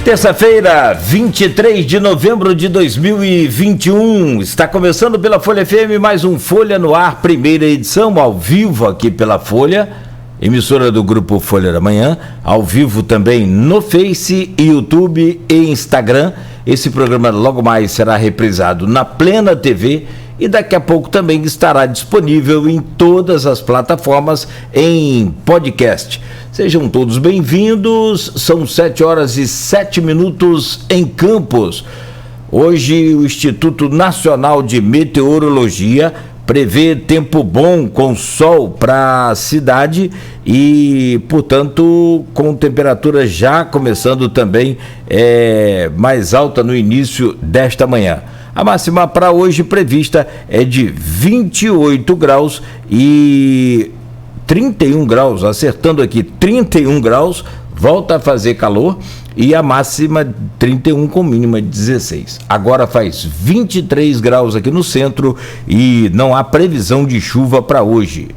Terça-feira, 23 de novembro de 2021, está começando pela Folha FM mais um Folha no Ar, primeira edição, ao vivo aqui pela Folha, emissora do Grupo Folha da Manhã, ao vivo também no Face, YouTube e Instagram. Esse programa logo mais será reprisado na Plena TV e daqui a pouco também estará disponível em todas as plataformas em podcast. Sejam todos bem-vindos, são 7h07 em Campos. Hoje o Instituto Nacional de Meteorologia prevê tempo bom com sol para a cidade e, portanto, com temperatura já começando também mais alta no início desta manhã. A máxima para hoje prevista é de 28 graus e 31 graus, acertando aqui, 31 graus, volta a fazer calor e a máxima 31 com mínima de 16. Agora faz 23 graus aqui no centro e não há previsão de chuva para hoje.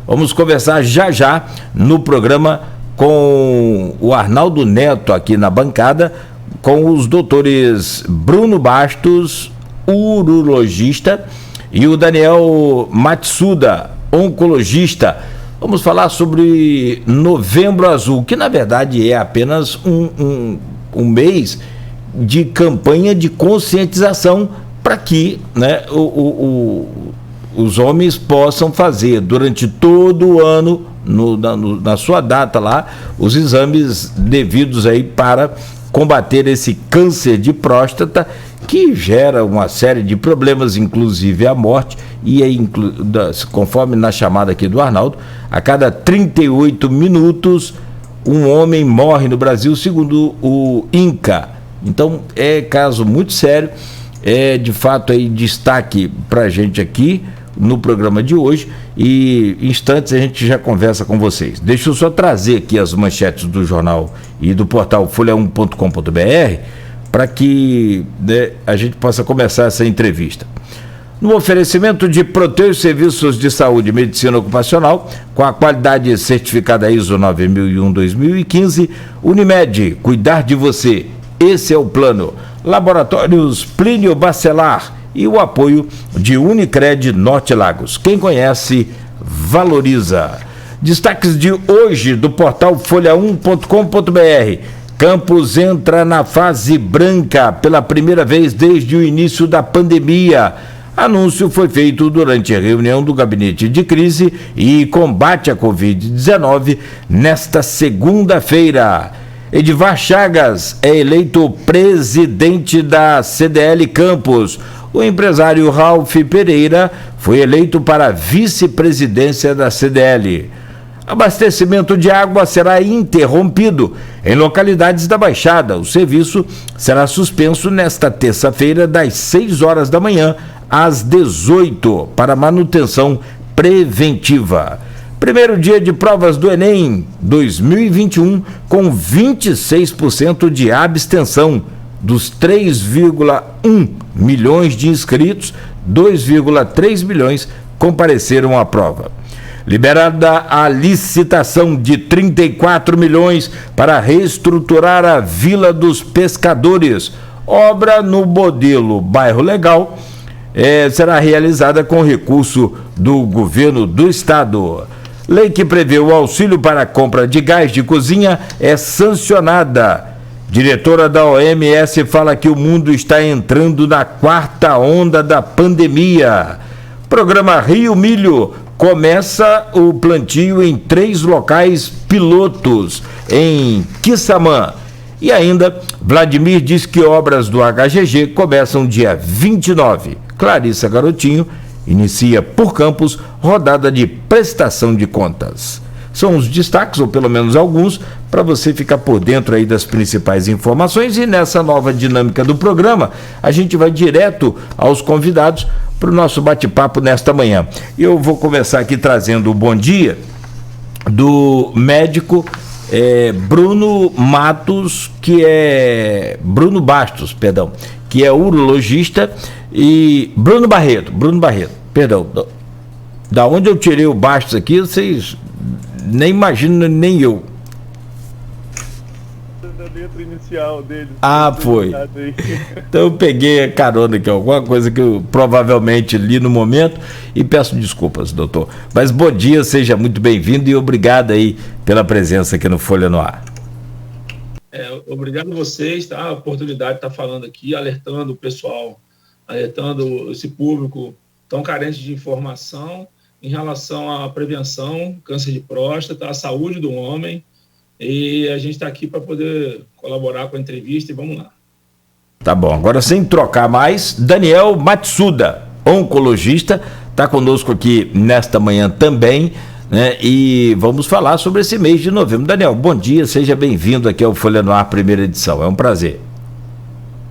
Vamos conversar já no programa com o Arnaldo Neto aqui na bancada, com os doutores Bruno Bastos, urologista, e o Daniel Matsuda, oncologista. Vamos falar sobre Novembro Azul, que na verdade é apenas um mês de campanha de conscientização para que, né, os homens possam fazer durante todo o ano, na sua data lá, os exames devidos aí para combater esse câncer de próstata que gera uma série de problemas, inclusive a morte, e aí, conforme na chamada aqui do Arnaldo, a cada 38 minutos um homem morre no Brasil, segundo o INCA. Então é caso muito sério, de fato aí destaque pra gente aqui no programa de hoje, e em instantes a gente já conversa com vocês. Deixa eu só trazer aqui as manchetes do jornal e do portal folha1.com.br para que, né, a gente possa começar essa entrevista. No oferecimento de Proteus Serviços de Saúde e Medicina Ocupacional, com a qualidade certificada ISO 9001-2015, Unimed, cuidar de você, esse é o plano. Laboratórios Plínio Bacelar e o apoio de Unicred Norte Lagos. Quem conhece, valoriza. Destaques de hoje do portal folha1.com.br. Campos entra na fase branca pela primeira vez desde o início da pandemia. Anúncio foi feito durante a reunião do Gabinete de Crise e Combate à Covid-19 nesta segunda-feira. Edivar Chagas é eleito presidente da CDL Campos. O empresário Ralph Pereira foi eleito para a vice-presidência da CDL. Abastecimento de água será interrompido em localidades da Baixada. O serviço será suspenso nesta terça-feira, das 6 horas da manhã às 18, para manutenção preventiva. Primeiro dia de provas do Enem 2021, com 26% de abstenção. Dos 3,1 milhões de inscritos, 2,3 milhões compareceram à prova. Liberada a licitação de 34 milhões para reestruturar a Vila dos Pescadores. Obra no modelo Bairro Legal será realizada com recurso do governo do estado. Lei que prevê o auxílio para a compra de gás de cozinha é sancionada. Diretora da OMS fala que o mundo está entrando na quarta onda da pandemia. Programa Rio Milho começa o plantio em 3 locais pilotos em Quissamã. E ainda, Vladimir diz que obras do HGG começam dia 29. Clarissa Garotinho inicia por Campos rodada de prestação de contas. São os destaques, ou pelo menos alguns, para você ficar por dentro aí das principais informações. E nessa nova dinâmica do programa, a gente vai direto aos convidados para o nosso bate-papo nesta manhã. Eu vou começar aqui trazendo o bom dia do médico Bruno Bastos, que é urologista, e Bruno Barreto, da onde eu tirei o Bastos aqui, vocês nem imaginam, nem eu. letra inicial dele. Ah, foi. Então eu peguei a carona aqui, alguma coisa que eu provavelmente li no momento e peço desculpas, doutor. Mas bom dia, seja muito bem-vindo e obrigado aí pela presença aqui no Folha no Ar. Obrigado a vocês, tá? A oportunidade de estar falando aqui, alertando o pessoal, alertando esse público tão carente de informação em relação à prevenção, câncer de próstata, a saúde do homem, e a gente está aqui para poder colaborar com a entrevista e vamos lá. Tá bom, agora sem trocar mais, Daniel Matsuda, oncologista, está conosco aqui nesta manhã também, né? E vamos falar sobre esse mês de novembro. Daniel, bom dia, seja bem-vindo aqui ao Folha no Ar, primeira edição, é um prazer.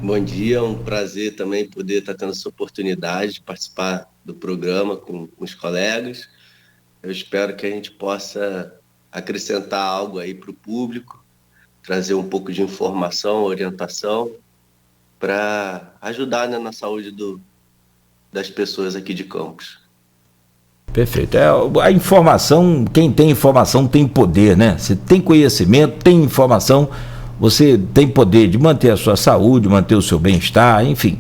Bom dia, é um prazer também poder estar tendo essa oportunidade de participar do programa com os colegas. Eu espero que a gente possa acrescentar algo aí para o público, trazer um pouco de informação, orientação, para ajudar, né, na saúde das pessoas aqui de Campos. Perfeito. A informação, quem tem informação tem poder, né? Você tem conhecimento, tem informação, você tem poder de manter a sua saúde, manter o seu bem-estar, enfim.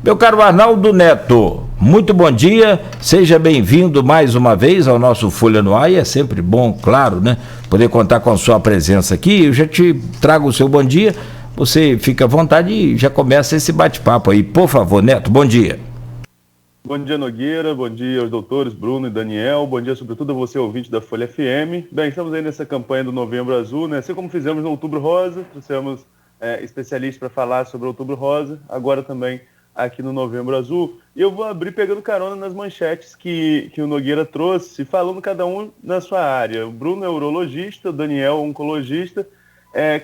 Meu caro Arnaldo Neto, muito bom dia, seja bem-vindo mais uma vez ao nosso Folha no Ar, e é sempre bom, claro, né, poder contar com a sua presença aqui. Eu já te trago o seu bom dia, você fica à vontade e já começa esse bate-papo aí, por favor, Neto, bom dia. Bom dia, Nogueira, bom dia aos doutores Bruno e Daniel, bom dia sobretudo a você, ouvinte da Folha FM. Bem, estamos aí nessa campanha do Novembro Azul, né? Assim como fizemos no Outubro Rosa, trouxemos especialistas para falar sobre o Outubro Rosa, agora também aqui no Novembro Azul. E eu vou abrir pegando carona nas manchetes que o Nogueira trouxe, falando cada um na sua área. O Bruno é urologista, o Daniel é oncologista.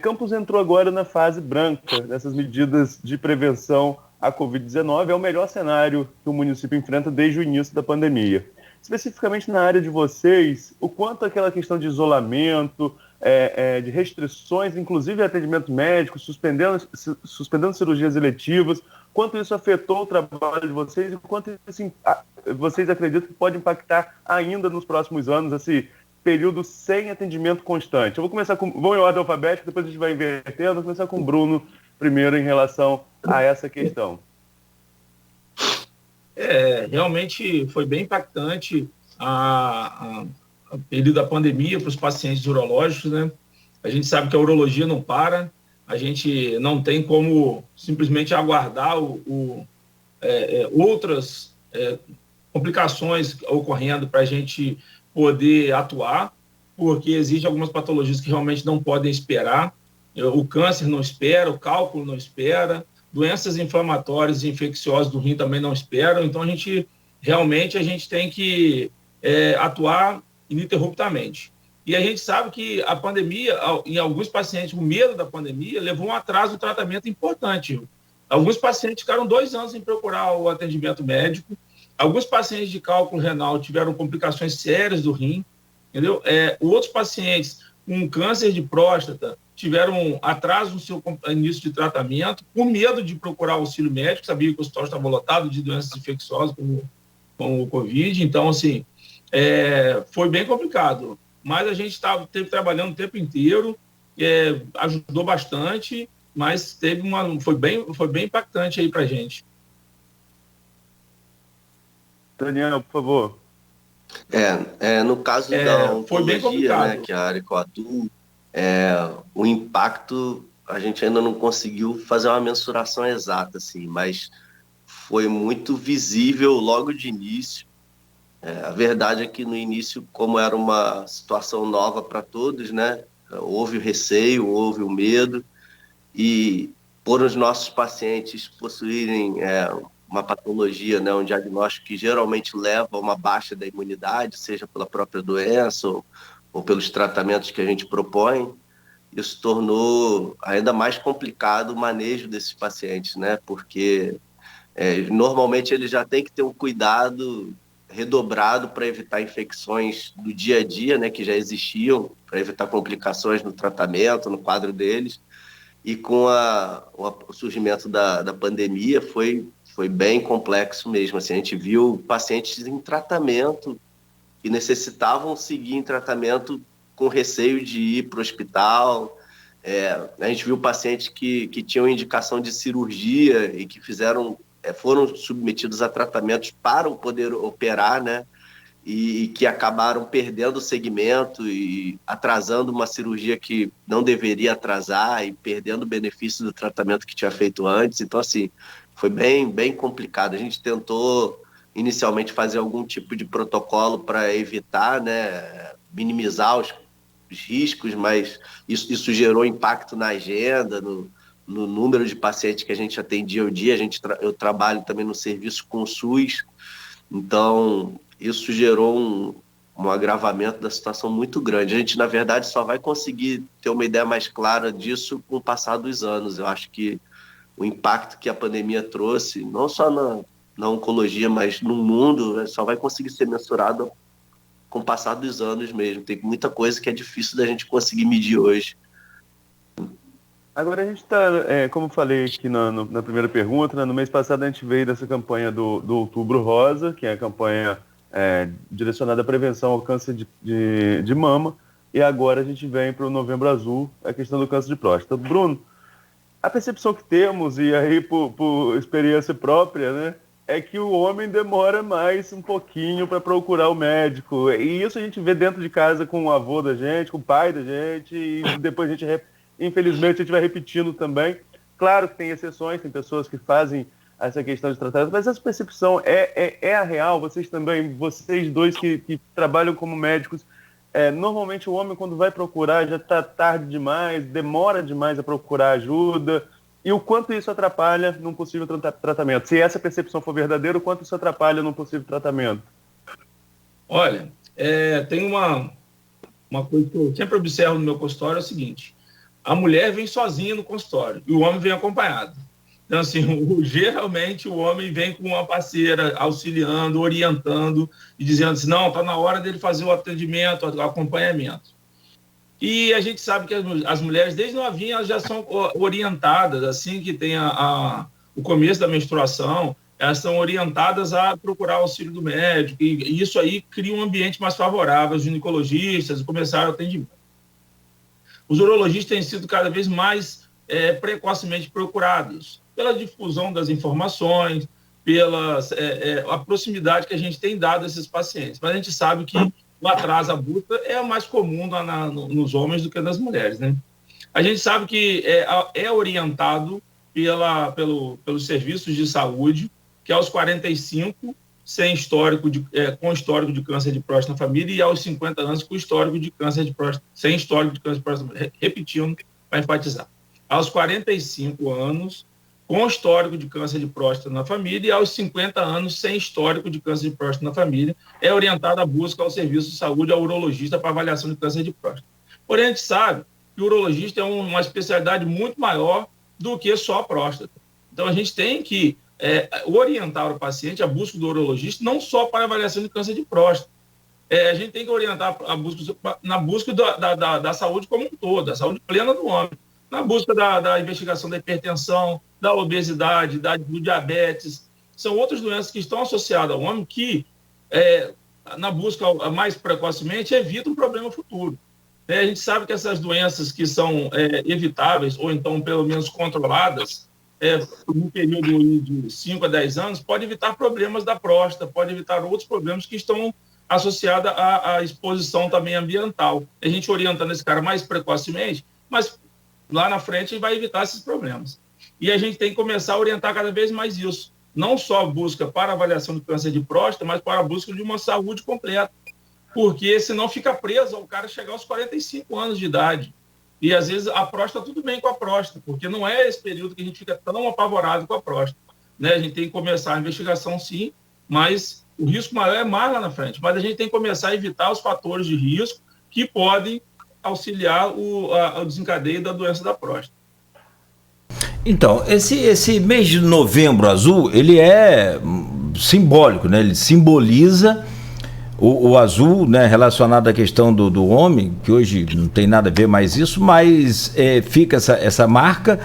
Campos entrou agora na fase branca dessas medidas de prevenção à Covid-19, é o melhor cenário que o município enfrenta desde o início da pandemia. Especificamente na área de vocês, o quanto aquela questão de isolamento, de restrições, inclusive atendimento médico, suspendendo cirurgias eletivas, quanto isso afetou o trabalho de vocês e quanto isso, vocês acreditam que pode impactar ainda nos próximos anos esse período sem atendimento constante? Eu vou em ordem alfabética, depois a gente vai invertendo, vou começar com o Bruno primeiro em relação a essa questão. Realmente foi bem impactante o período da pandemia para os pacientes urológicos, né? A gente sabe que a urologia não para, a gente não tem como simplesmente aguardar outras complicações ocorrendo para a gente poder atuar, porque existem algumas patologias que realmente não podem esperar. O câncer não espera, o cálculo não espera, doenças inflamatórias e infecciosas do rim também não esperam. Então, a gente tem que atuar ininterruptamente. E a gente sabe que a pandemia, em alguns pacientes, o medo da pandemia levou a um atraso do tratamento importante. Alguns pacientes ficaram 2 anos sem procurar o atendimento médico. Alguns pacientes de cálculo renal tiveram complicações sérias do rim, entendeu? Outros pacientes com câncer de próstata tiveram atraso no seu início de tratamento, por medo de procurar auxílio médico, sabia que o hospital estava lotado de doenças infecciosas como o Covid. Então, assim, foi bem complicado. Mas a gente esteve trabalhando o tempo inteiro, ajudou bastante, mas foi bem impactante aí para a gente. Daniel, por favor. No caso da oncologia, né, que é a área que eu atuo, o impacto a gente ainda não conseguiu fazer uma mensuração exata, assim, mas foi muito visível logo de início. A verdade é que no início, como era uma situação nova para todos, né, houve o receio, houve o medo, e por os nossos pacientes possuírem uma patologia, né, um diagnóstico que geralmente leva a uma baixa da imunidade, seja pela própria doença ou pelos tratamentos que a gente propõe, isso tornou ainda mais complicado o manejo desses pacientes, né, porque normalmente eles já têm que ter um cuidado redobrado para evitar infecções do dia a dia, né, que já existiam, para evitar complicações no tratamento, no quadro deles. E com o surgimento da pandemia foi bem complexo mesmo. Assim, a gente viu pacientes em tratamento que necessitavam seguir em tratamento com receio de ir para o hospital, A gente viu pacientes que tinham indicação de cirurgia e que foram submetidos a tratamentos para poder operar, né? E que acabaram perdendo o segmento e atrasando uma cirurgia que não deveria atrasar e perdendo o benefício do tratamento que tinha feito antes. Então, assim, foi bem, bem complicado. A gente tentou inicialmente fazer algum tipo de protocolo para evitar, né, minimizar os riscos, mas isso gerou impacto na agenda, no número de pacientes que a gente atendia ao dia. Eu trabalho também no serviço com o SUS, então isso gerou um agravamento da situação muito grande. A gente, na verdade, só vai conseguir ter uma ideia mais clara disso com o passar dos anos. Eu acho que o impacto que a pandemia trouxe, não só na oncologia, mas no mundo, só vai conseguir ser mensurado com o passar dos anos mesmo. Tem muita coisa que é difícil da gente conseguir medir hoje. Agora a gente está, como eu falei aqui na primeira pergunta, né, no mês passado a gente veio dessa campanha do Outubro Rosa, que é a campanha direcionada à prevenção ao câncer de mama, e agora a gente vem para o Novembro Azul, a questão do câncer de próstata. Bruno, a percepção que temos, e aí por experiência própria, né, é que o homem demora mais um pouquinho para procurar o médico, e isso a gente vê dentro de casa com o avô da gente, com o pai da gente, e depois a gente, infelizmente, a gente vai repetindo também. Claro que tem exceções, tem pessoas que fazem essa questão de tratamento, mas essa percepção é a real. Vocês dois que trabalham como médicos, normalmente o homem, quando vai procurar, já está tarde demais, demora demais a procurar ajuda, e o quanto isso atrapalha num possível tratamento? Se essa percepção for verdadeira, o quanto isso atrapalha num possível tratamento? Olha, tem uma coisa que eu sempre observo no meu consultório, é o seguinte: a mulher vem sozinha no consultório e o homem vem acompanhado. Então, assim, geralmente o homem vem com uma parceira auxiliando, orientando e dizendo assim, não, está na hora dele fazer o atendimento, o acompanhamento. E a gente sabe que as mulheres, desde novinha, elas já são orientadas, assim que tem o começo da menstruação, elas são orientadas a procurar auxílio do médico, e isso aí cria um ambiente mais favorável aos ginecologistas, começar o atendimento. Os urologistas têm sido cada vez mais precocemente procurados pela difusão das informações, pela a proximidade que a gente tem dado a esses pacientes. Mas a gente sabe que o atraso à busca é mais comum nos homens do que nas mulheres, né? A gente sabe que é orientado pelos serviços de saúde, que aos 45, com histórico de câncer de próstata na família, e aos 50 anos com histórico de câncer de próstata, sem histórico de câncer de próstata, repetindo para enfatizar. Aos 45 anos, com histórico de câncer de próstata na família, e aos 50 anos, sem histórico de câncer de próstata na família, é orientada a busca ao serviço de saúde, ao urologista, para avaliação de câncer de próstata. Porém, a gente sabe que o urologista é uma especialidade muito maior do que só a próstata. Então, a gente tem que orientar o paciente a busca do urologista, não só para avaliação de câncer de próstata. A gente tem que orientar na busca da saúde como um todo, da saúde plena do homem, na busca da investigação da hipertensão, da obesidade, do diabetes. São outras doenças que estão associadas ao homem que, na busca mais precocemente, evitam um problema futuro. A gente sabe que essas doenças que são evitáveis, ou então pelo menos controladas, no período de 5 a 10 anos, pode evitar problemas da próstata, pode evitar outros problemas que estão associados à exposição também ambiental. A gente orientando esse cara mais precocemente, mas lá na frente vai evitar esses problemas. E a gente tem que começar a orientar cada vez mais isso. Não só a busca para avaliação de câncer de próstata, mas para a busca de uma saúde completa. Porque senão fica preso ao cara chegar aos 45 anos de idade. E às vezes a próstata, tudo bem com a próstata, porque não é esse período que a gente fica tão apavorado com a próstata. Né? A gente tem que começar a investigação, sim, mas o risco maior é mais lá na frente. Mas a gente tem que começar a evitar os fatores de risco que podem auxiliar o desencadeio da doença da próstata. Então, esse mês de Novembro Azul, ele é simbólico, né? Ele simboliza o azul, né, relacionado à questão do homem, que hoje não tem nada a ver mais isso, mas fica essa marca.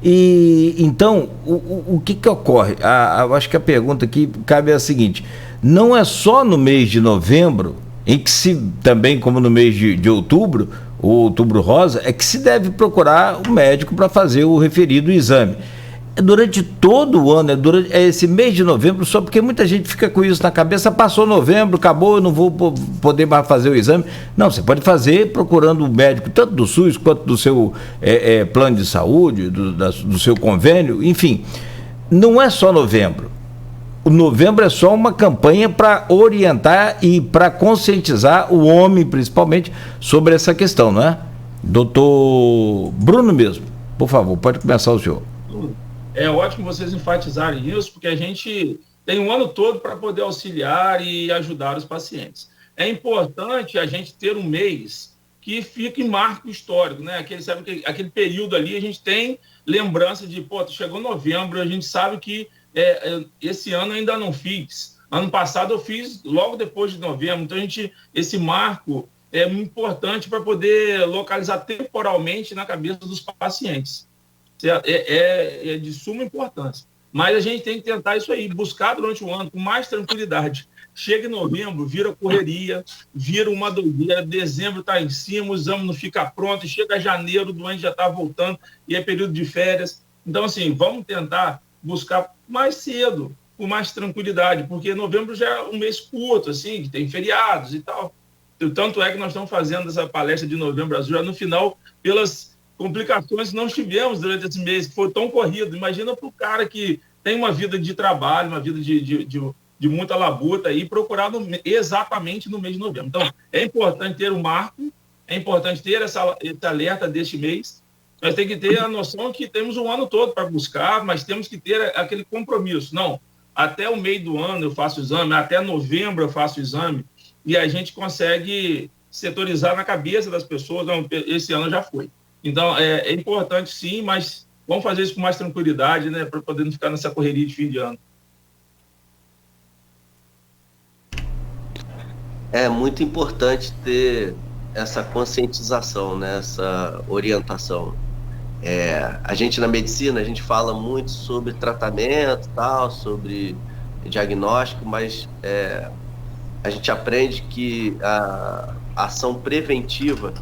E então, o que ocorre? Eu acho que a pergunta aqui cabe a seguinte: não é só no mês de novembro, em que também como no mês de outubro, o Outubro Rosa, é que se deve procurar o médico para fazer o referido exame. Durante todo o ano, durante esse mês de novembro, só porque muita gente fica com isso na cabeça, passou novembro, acabou, eu não vou poder mais fazer o exame. Não, você pode fazer procurando o médico, tanto do SUS quanto do seu plano de saúde, do seu convênio, enfim. Não é só novembro. O novembro é só uma campanha para orientar e para conscientizar o homem, principalmente, sobre essa questão, não é? Doutor Bruno mesmo, por favor, pode começar o senhor. É ótimo vocês enfatizarem isso, porque a gente tem um ano todo para poder auxiliar e ajudar os pacientes. É importante a gente ter um mês que fique em marco histórico, né? Aquele período ali, a gente tem lembrança de, chegou novembro, a gente sabe que esse ano ainda não fiz. Ano passado eu fiz logo depois de novembro, então esse marco é muito importante para poder localizar temporalmente na cabeça dos pacientes. É de suma importância. Mas a gente tem que tentar isso aí, buscar durante o ano com mais tranquilidade. Chega em novembro, vira correria, vira uma doideira, dezembro está em cima, o exame não fica pronto, chega janeiro, o doente já está voltando e é período de férias. Então, assim, vamos tentar buscar mais cedo, com mais tranquilidade, porque novembro já é um mês curto, assim, que tem feriados e tal. Tanto é que nós estamos fazendo essa palestra de Novembro Azul já no final, pelas complicações que nós tivemos durante esse mês, que foi tão corrido. Imagina para o cara que tem uma vida de trabalho, uma vida de muita labuta, e procurar exatamente no mês de novembro. Então, é importante ter um marco, é importante ter esse alerta deste mês. Nós temos que ter a noção que temos um ano todo para buscar, mas temos que ter aquele compromisso. Não, até o meio do ano eu faço o exame, até novembro eu faço o exame, e a gente consegue setorizar na cabeça das pessoas, não, esse ano já foi. Então, é importante sim, mas vamos fazer isso com mais tranquilidade, né, para poder não ficar nessa correria de fim de ano. É muito importante ter essa conscientização, né, essa orientação. A gente na medicina, a gente fala muito sobre tratamento, tal, sobre diagnóstico, mas a gente aprende que a ação preventiva,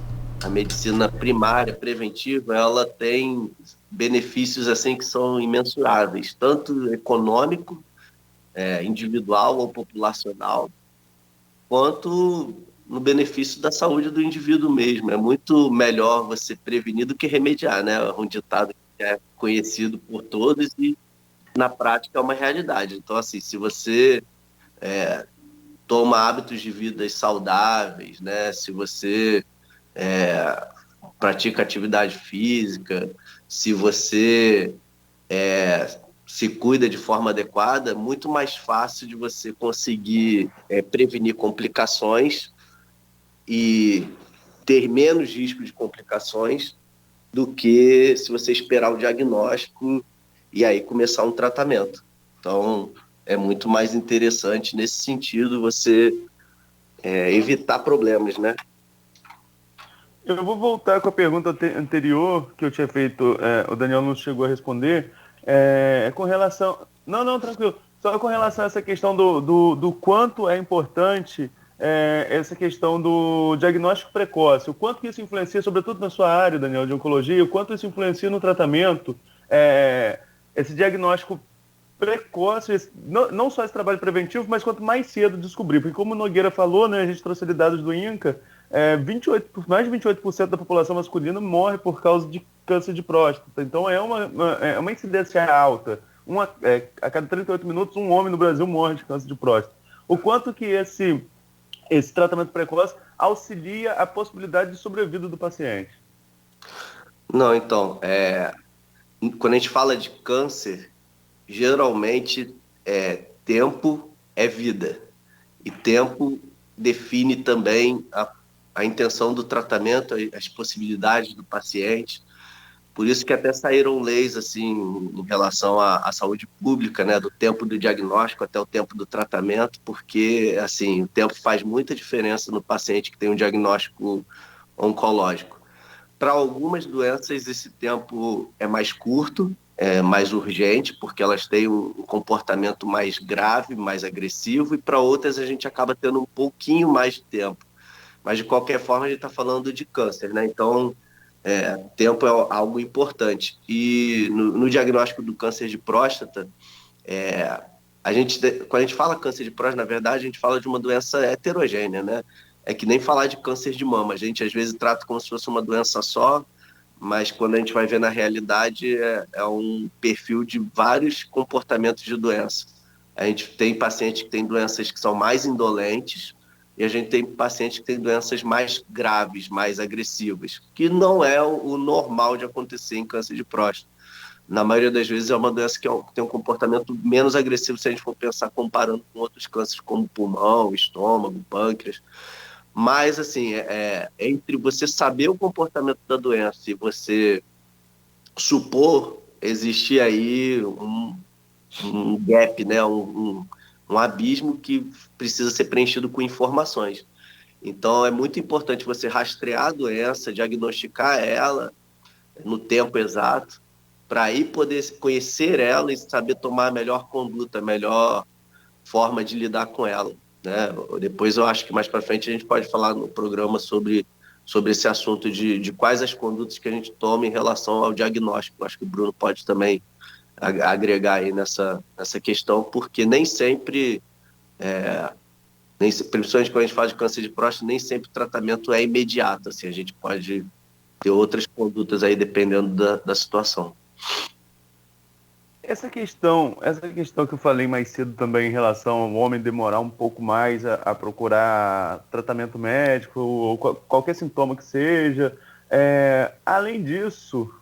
a medicina primária preventiva, ela tem benefícios assim que são imensuráveis, tanto econômico, individual ou populacional, quanto no benefício da saúde do indivíduo mesmo. É muito melhor você prevenir do que remediar, né? É um ditado que é conhecido por todos e na prática é uma realidade. Então, assim, se você toma hábitos de vida saudáveis, né? Se você pratica atividade física, se você se cuida de forma adequada, é muito mais fácil de você conseguir prevenir complicações e ter menos risco de complicações do que se você esperar o diagnóstico e aí começar um tratamento. Então, é muito mais interessante nesse sentido você evitar problemas, né? Eu vou voltar com a pergunta anterior que eu tinha feito, o Daniel não chegou a responder, com relação... Não, tranquilo. Só com relação a essa questão do quanto é importante essa questão do diagnóstico precoce, o quanto que isso influencia, sobretudo na sua área, Daniel, de oncologia, o quanto isso influencia no tratamento, esse diagnóstico precoce, não só esse trabalho preventivo, mas quanto mais cedo descobrir, porque como o Nogueira falou, né, a gente trouxe ali dados do INCA, mais de 28% da população masculina morre por causa de câncer de próstata. Então é uma incidência alta. A cada 38 minutos, um homem no Brasil morre de câncer de próstata. O quanto que esse tratamento precoce auxilia a possibilidade de sobrevida do paciente? Não, então, quando a gente fala de câncer, geralmente tempo é vida. E tempo define também a intenção do tratamento, as possibilidades do paciente. Por isso que até saíram leis assim, em relação à saúde pública, né, do tempo do diagnóstico até o tempo do tratamento, porque assim, o tempo faz muita diferença no paciente que tem um diagnóstico oncológico. Para algumas doenças, esse tempo é mais curto, é mais urgente, porque elas têm um comportamento mais grave, mais agressivo, e para outras a gente acaba tendo um pouquinho mais de tempo. mas de qualquer forma a gente está falando de câncer, né? Então, tempo é algo importante. E no diagnóstico do câncer de próstata, quando a gente fala câncer de próstata, na verdade, a gente fala de uma doença heterogênea, né? É que nem falar de câncer de mama. A gente, às vezes, trata como se fosse uma doença só, mas quando a gente vai ver na realidade, é um perfil de vários comportamentos de doença. A gente tem pacientes que têm doenças que são mais indolentes e a gente tem pacientes que têm doenças mais graves, mais agressivas, que não é o normal de acontecer em câncer de próstata. Na maioria das vezes é uma doença que tem um comportamento menos agressivo se a gente for pensar comparando com outros cânceres como pulmão, estômago, pâncreas. Mas, assim, entre você saber o comportamento da doença e você supor, existir aí um gap, né? um abismo que precisa ser preenchido com informações. Então, é muito importante você rastrear a doença, diagnosticar ela no tempo exato, para aí poder conhecer ela e saber tomar a melhor conduta, a melhor forma de lidar com ela. Né? Depois eu acho que mais para frente a gente pode falar no programa sobre esse assunto de quais as condutas que a gente toma em relação ao diagnóstico. Acho que o Bruno pode também agregar aí nessa questão, porque nem sempre, principalmente quando a gente fala de câncer de próstata, nem sempre o tratamento é imediato. Assim, a gente pode ter outras condutas aí dependendo da situação. Essa questão que eu falei mais cedo também em relação ao homem demorar um pouco mais a procurar tratamento médico, ou qualquer sintoma que seja. Além disso,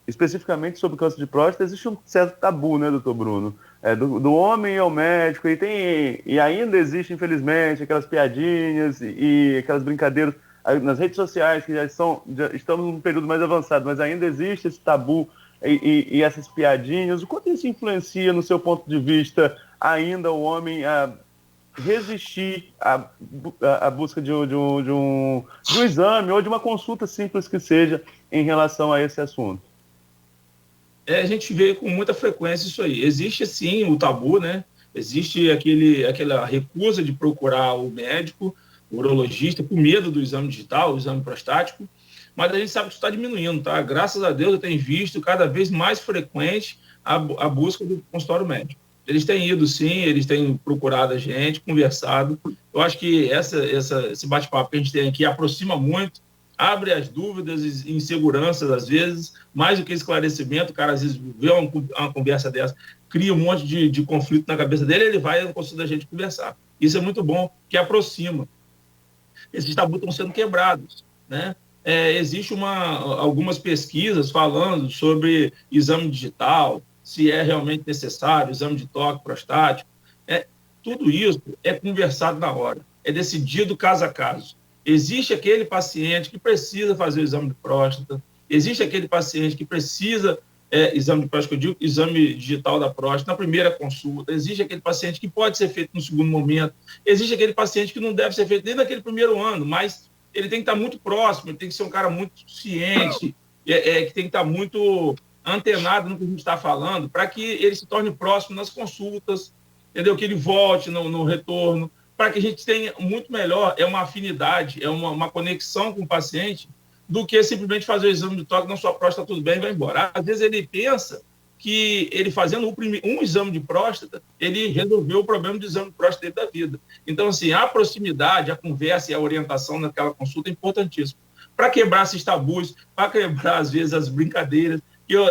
especificamente sobre câncer de próstata, existe um certo tabu, né, doutor Bruno? Do homem ao médico, e ainda existe, infelizmente, aquelas piadinhas e aquelas brincadeiras nas redes sociais, que já estamos num período mais avançado, mas ainda existe esse tabu e essas piadinhas. O quanto isso influencia, no seu ponto de vista, ainda o homem a resistir à busca de um exame ou de uma consulta simples que seja em relação a esse assunto? A gente vê com muita frequência isso aí. Existe, sim, o tabu, né? Existe aquela recusa de procurar o médico, o urologista, com medo do exame digital, o exame prostático, mas a gente sabe que isso está diminuindo, tá? Graças a Deus eu tenho visto cada vez mais frequente a busca do consultório médico. Eles têm ido, sim, eles têm procurado a gente, conversado. Eu acho que esse bate-papo que a gente tem aqui aproxima muito, abre as dúvidas e inseguranças, às vezes, mais do que esclarecimento. O cara, às vezes, vê uma conversa dessa, cria um monte de conflito na cabeça dele, ele vai no consultório da gente conversar. Isso é muito bom, que aproxima. Esses tabus estão sendo quebrados, né? Existe algumas pesquisas falando sobre exame digital, se é realmente necessário, exame de toque prostático. Tudo isso é conversado na hora, é decidido caso a caso. Existe aquele paciente que precisa fazer o exame de próstata, existe aquele paciente que precisa exame de próstata, eu digo exame digital da próstata na primeira consulta, existe aquele paciente que pode ser feito no segundo momento, existe aquele paciente que não deve ser feito nem naquele primeiro ano, mas ele tem que estar muito próximo, ele tem que ser um cara muito ciente, que tem que estar muito antenado no que a gente está falando, para que ele se torne próximo nas consultas, entendeu? Que ele volte no retorno, para que a gente tenha muito melhor, uma afinidade, uma conexão com o paciente, do que simplesmente fazer o exame de toque, na sua próstata, tudo bem, vai embora. Às vezes ele pensa que ele fazendo um exame de próstata, ele resolveu o problema do exame de próstata dele da vida. Então, assim, a proximidade, a conversa e a orientação naquela consulta é importantíssimo. Para quebrar esses tabus, para quebrar, às vezes, as brincadeiras. Eu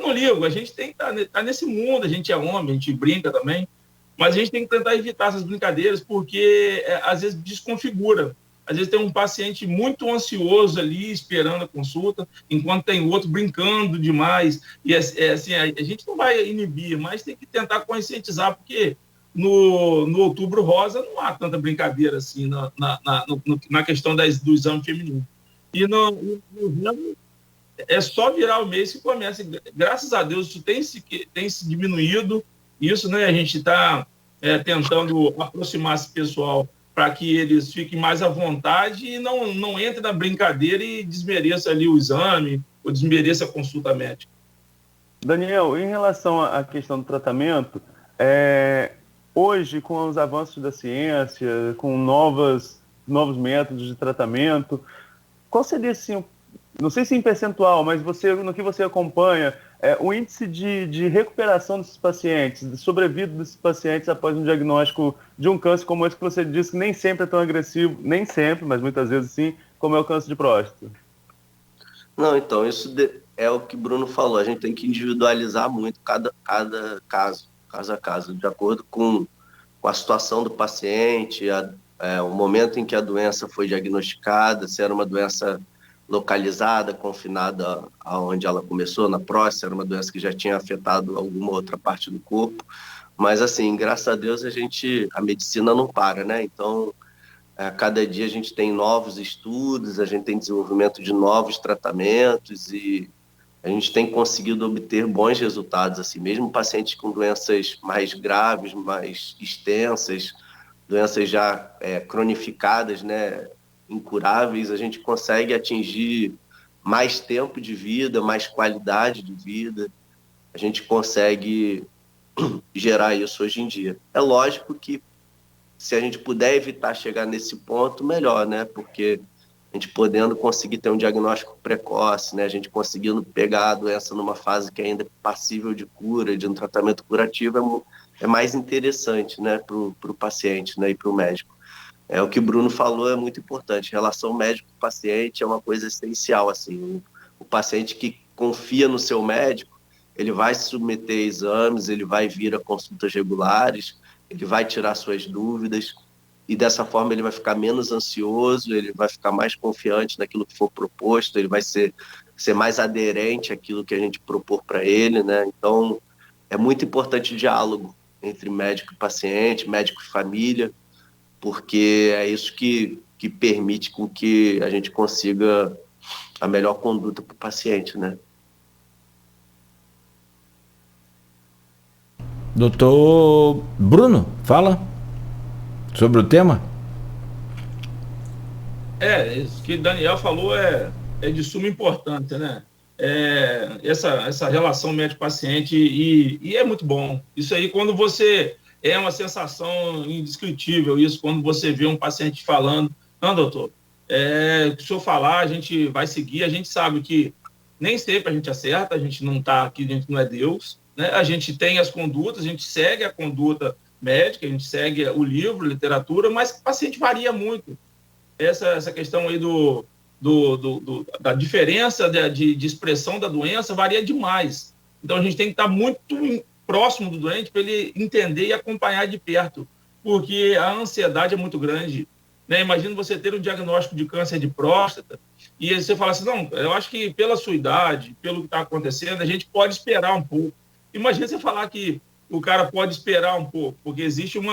não ligo, a gente tem que estar nesse mundo, a gente é homem, a gente brinca também, mas a gente tem que tentar evitar essas brincadeiras, porque, às vezes, desconfigura. Às vezes tem um paciente muito ansioso ali, esperando a consulta, enquanto tem outro brincando demais. E assim, a gente não vai inibir, mas tem que tentar conscientizar, porque no Outubro Rosa não há tanta brincadeira assim na questão do exame feminino. E no exame é só virar o mês que começa. Graças a Deus isso tem se diminuído. Isso, né? A gente está tentando aproximar esse pessoal para que eles fiquem mais à vontade e não entre na brincadeira e desmereça ali o exame ou desmereça a consulta médica. Daniel, em relação à questão do tratamento, hoje, com os avanços da ciência, com novas novos métodos de tratamento. Qual seria, assim, não sei se em percentual, mas no que você acompanha, o índice de recuperação desses pacientes, de sobrevida desses pacientes após um diagnóstico de um câncer como esse que você disse, que nem sempre é tão agressivo, nem sempre, mas muitas vezes sim, como é o câncer de próstata? Não, então, isso é o que o Bruno falou, a gente tem que individualizar muito cada caso a caso, de acordo com a situação do paciente, o momento em que a doença foi diagnosticada, se era uma doença localizada, confinada aonde ela começou, na próstata, era uma doença que já tinha afetado alguma outra parte do corpo. Mas, assim, graças a Deus, a medicina não para, né? Então, cada dia a gente tem novos estudos, a gente tem desenvolvimento de novos tratamentos e a gente tem conseguido obter bons resultados, assim, mesmo pacientes com doenças mais graves, mais extensas, doenças já cronificadas, né, incuráveis, a gente consegue atingir mais tempo de vida, mais qualidade de vida, a gente consegue gerar isso hoje em dia. É lógico que se a gente puder evitar chegar nesse ponto, melhor, né, porque a gente podendo conseguir ter um diagnóstico precoce, né, a gente conseguindo pegar a doença numa fase que ainda é passível de cura, de um tratamento curativo, é mais interessante, né, para o paciente, né, e para o médico. O que o Bruno falou é muito importante. Relação médico-paciente é uma coisa essencial. Assim, o paciente que confia no seu médico, ele vai se submeter a exames, ele vai vir a consultas regulares, ele vai tirar suas dúvidas e dessa forma ele vai ficar menos ansioso, ele vai ficar mais confiante naquilo que for proposto, ele vai ser mais aderente àquilo que a gente propor para ele, né? Então, é muito importante o diálogo entre médico e paciente, médico e família, porque é isso que permite com que a gente consiga a melhor conduta para o paciente, né? Doutor Bruno, fala sobre o tema. Isso que o Daniel falou é de suma importância, né? Essa relação médico-paciente e é muito bom. Isso aí, quando você... É uma sensação indescritível isso, quando você vê um paciente falando, não, doutor, se o senhor falar, a gente vai seguir, a gente sabe que nem sempre a gente acerta, a gente não está aqui, a gente não é Deus, né? A gente tem as condutas, a gente segue a conduta médica, a gente segue o livro, a literatura, mas o paciente varia muito. Essa questão aí da diferença de expressão da doença varia demais. Então, a gente tem que estar muito próximo do doente para ele entender e acompanhar de perto, porque a ansiedade é muito grande, né? Imagina você ter um diagnóstico de câncer de próstata e você fala assim, não, eu acho que pela sua idade, pelo que está acontecendo, a gente pode esperar um pouco. Imagina você falar que o cara pode esperar um pouco, porque existe um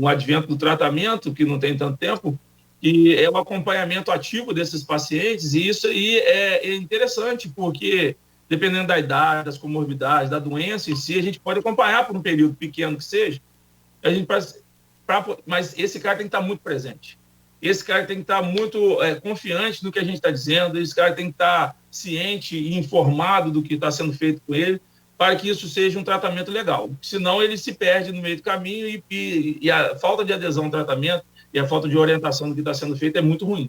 advento do tratamento que não tem tanto tempo, que é o acompanhamento ativo desses pacientes, e isso aí é interessante, porque dependendo da idade, das comorbidades, da doença em si, a gente pode acompanhar por um período pequeno que seja, mas esse cara tem que estar muito presente. Esse cara tem que estar muito confiante no que a gente está dizendo, esse cara tem que estar ciente e informado do que está sendo feito com ele, para que isso seja um tratamento legal. Senão ele se perde no meio do caminho e a falta de adesão ao tratamento e a falta de orientação do que está sendo feito é muito ruim.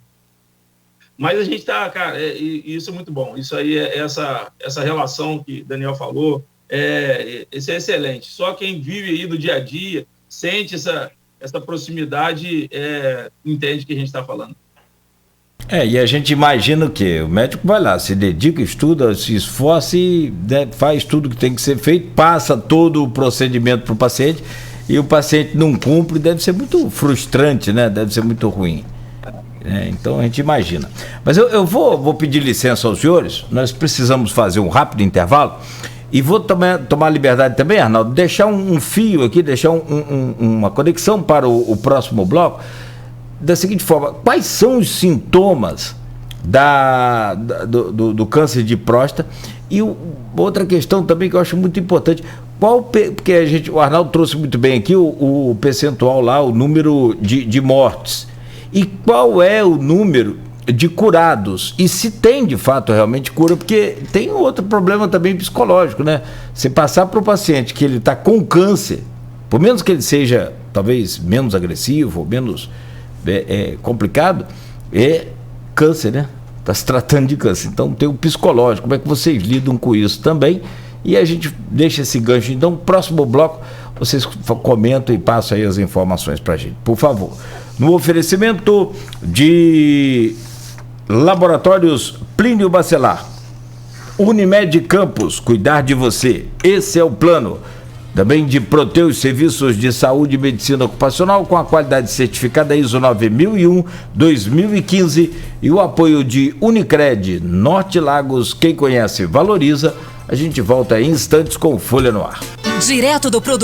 Mas a gente está, cara, isso é muito bom. Isso aí, essa relação que o Daniel falou, isso é excelente. Só quem vive aí do dia a dia, sente essa proximidade, entende o que a gente está falando. E a gente imagina o quê? O médico vai lá, se dedica, estuda, se esforça e faz tudo que tem que ser feito, passa todo o procedimento para o paciente e o paciente não cumpre, deve ser muito frustrante, né? Deve ser muito ruim. Então a gente imagina. Mas eu vou pedir licença aos senhores, nós precisamos fazer um rápido intervalo e vou tomar liberdade também, Arnaldo, deixar um fio aqui, deixar uma conexão para o próximo bloco, da seguinte forma: quais são os sintomas do câncer de próstata? E outra questão também que eu acho muito importante, porque o Arnaldo trouxe muito bem aqui o percentual lá, o número de mortes. E qual é o número de curados? E se tem, de fato, realmente cura? Porque tem outro problema também psicológico, né? Você passar para o paciente que ele está com câncer, por menos que ele seja talvez menos agressivo, menos complicado, é câncer, né? Está se tratando de câncer. Então tem o psicológico. Como é que vocês lidam com isso também? E a gente deixa esse gancho. Então, próximo bloco, vocês comentam e passam aí as informações para a gente, por favor. No oferecimento de Laboratórios Plínio Bacelar, Unimed Campos, cuidar de você, esse é o plano. Também de Proteus Serviços de Saúde e Medicina Ocupacional com a qualidade certificada ISO 9001-2015 e o apoio de Unicred, Norte Lagos, quem conhece valoriza. A gente volta em instantes com Folha no Ar. Direto do produto.